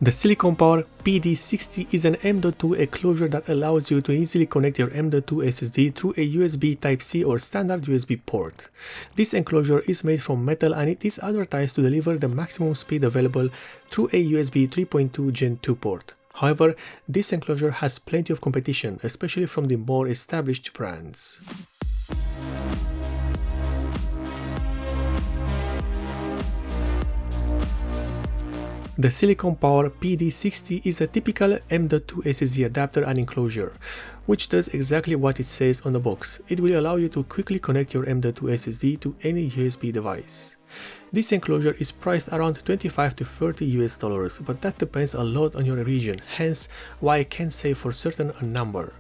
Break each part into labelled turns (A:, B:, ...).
A: The Silicon Power PD60 is an M.2 enclosure that allows you to easily connect your M.2 SSD through a USB Type-C or standard USB port. This enclosure is made from metal and it is advertised to deliver the maximum speed available through a USB 3.2 Gen 2 port. However, this enclosure has plenty of competition, especially from the more established brands. The Silicon Power PD60 is a typical M.2 SSD adapter and enclosure, which does exactly what it says on the box. It will allow you to quickly connect your M.2 SSD to any USB device. This enclosure is priced around $25 to $30 but that depends a lot on your region, hence why I can't say for certain a number.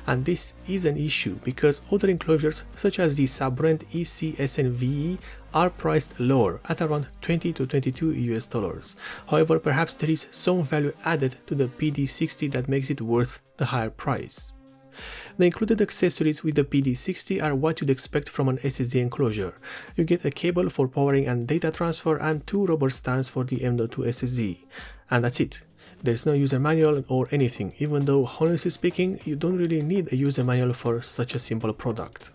A: And this is an issue because other enclosures such as the sub-brand EC-SNVE are priced lower at around $20 to $22. However, perhaps there is some value added to the PD60 that makes it worth the higher price. The included accessories with the PD60 are what you'd expect from an SSD enclosure. You get a cable for powering and data transfer and two rubber stands for the M.2 SSD. And that's it. There's no user manual or anything, even though honestly speaking, you don't really need a user manual for such a simple product.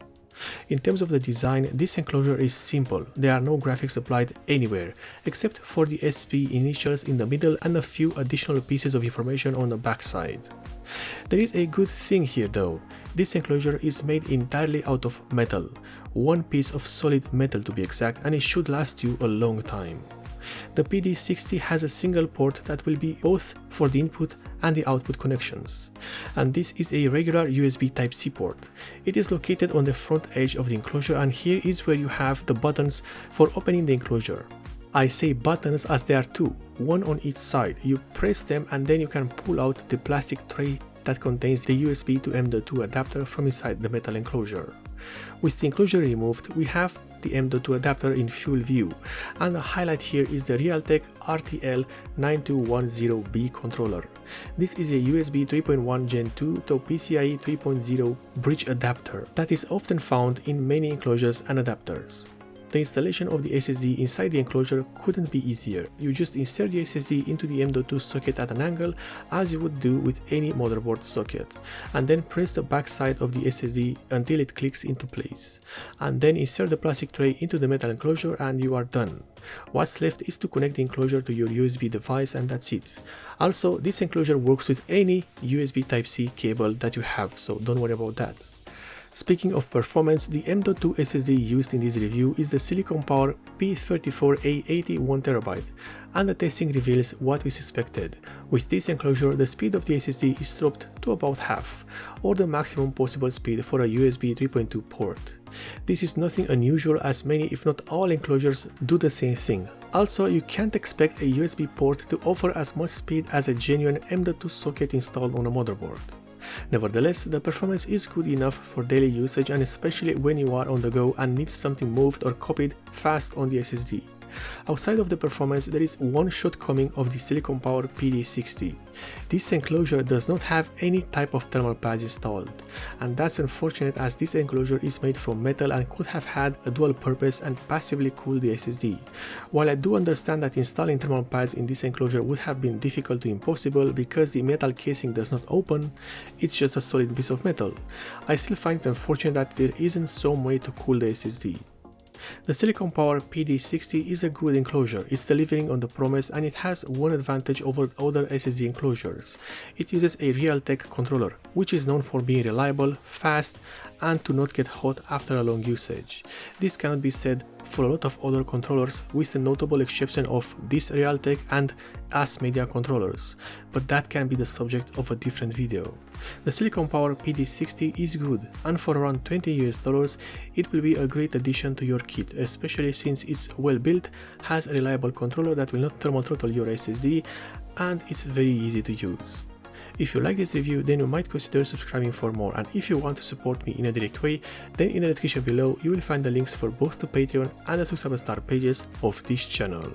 A: In terms of the design, this enclosure is simple. There are no graphics applied anywhere, except for the SP initials in the middle and a few additional pieces of information on the backside. There is a good thing here though. This enclosure is made entirely out of metal, one piece of solid metal to be exact, and it should last you a long time. The PD60 has a single port that will be both for the input and the output connections, and this is a regular USB Type-C port. It is located on the front edge of the enclosure, and here is where you have the buttons for opening the enclosure. I say buttons as there are two, one on each side. You press them and then you can pull out the plastic tray that contains the USB to M.2 adapter from inside the metal enclosure. With the enclosure removed, we have the M.2 adapter in full view, and the highlight here is the Realtek RTL9210B controller. This is a USB 3.1 Gen 2 to PCIe 3.0 bridge adapter that is often found in many enclosures and adapters. The installation of the SSD inside the enclosure couldn't be easier. You just insert the SSD into the M.2 socket at an angle as you would do with any motherboard socket, and then press the back side of the SSD until it clicks into place, and then insert the plastic tray into the metal enclosure and you are done. What's left is to connect the enclosure to your USB device, and that's it. Also, this enclosure works with any USB Type-C cable that you have, so don't worry about that. Speaking of performance, the M.2 SSD used in this review is the Silicon Power P34A80 1TB, and the testing reveals what we suspected. With this enclosure, the speed of the SSD is dropped to about half, or the maximum possible speed for a USB 3.2 port. This is nothing unusual as many if not all enclosures do the same thing. Also, you can't expect a USB port to offer as much speed as a genuine M.2 socket installed on a motherboard. Nevertheless, the performance is good enough for daily usage, and especially when you are on the go and need something moved or copied fast on the SSD. Outside of the performance, there is one shortcoming of the Silicon Power PD60. This enclosure does not have any type of thermal pads installed, and that's unfortunate as this enclosure is made from metal and could have had a dual purpose and passively cool the SSD. While I do understand that installing thermal pads in this enclosure would have been difficult to impossible because the metal casing does not open, it's just a solid piece of metal. I still find it unfortunate that there isn't some way to cool the SSD. The Silicon Power PD60 is a good enclosure. It's delivering on the promise, and it has one advantage over other SSD enclosures. It uses a Realtek controller, which is known for being reliable, fast, and to not get hot after a long usage. This cannot be said for a lot of other controllers, with the notable exception of this Realtek and AS-Media controllers, but that can be the subject of a different video. The Silicon Power PD60 is good, and for around $20 it will be a great addition to your kit, especially since it's well built, has a reliable controller that will not thermal throttle your SSD, and it's very easy to use. If you like this review, then you might consider subscribing for more, and if you want to support me in a direct way, then in the description below you will find the links for both the Patreon and the subscriber star pages of this channel.